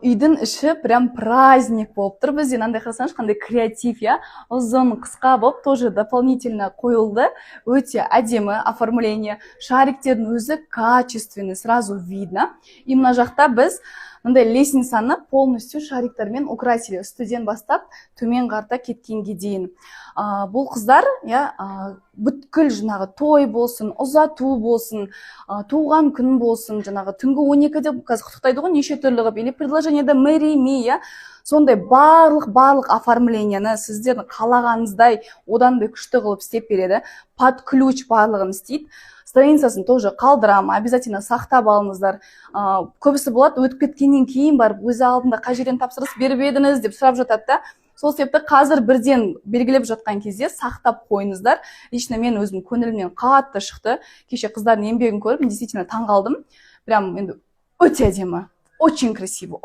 Үйдің іші прям праздник болып тұр. Бізде мынандай қарасаңыз, қандай креатив, я. Ұзын, қысқа болып тоже дополнительно қойылды. Өте әдемі оформление. Шариктердің өзі качественный, сразу видно. И мына жақта біз мындай лестницаны полностью шариктармен украсили. Үстіден бастап төмен қарта кеткенге дейін. Бұл қыздар, бүткіл жаңағы той болсын, ұзату болсын, туған күн болсын, жаңағы түнгі 12-де қазір құттықтайды ғой, неше түрлі қылып, или предложениеде marry me, сондай барлық оформленияны сіздердің қалағаныңыздай одан да күшті қылып істеп береді. Под ключ барлығын істейді. Страницасын тоже қалдырам, обязательно сақтап алыңыздар. Көбісі болады, өтіп кеткеннен кейін барып өзі алдында қай жерден тапсырыс беріп едіңіз деп сұрап жатады да. Сол себепті қазір бірден белгілеп жатқан кезде сақтап қойыңыздар. Лично мен өзім көңілімнен қатты шықты. Кеше қыздардың еңбегін көріп, действительно таң қалдым. Прям енді өте әдемі, очень красиво.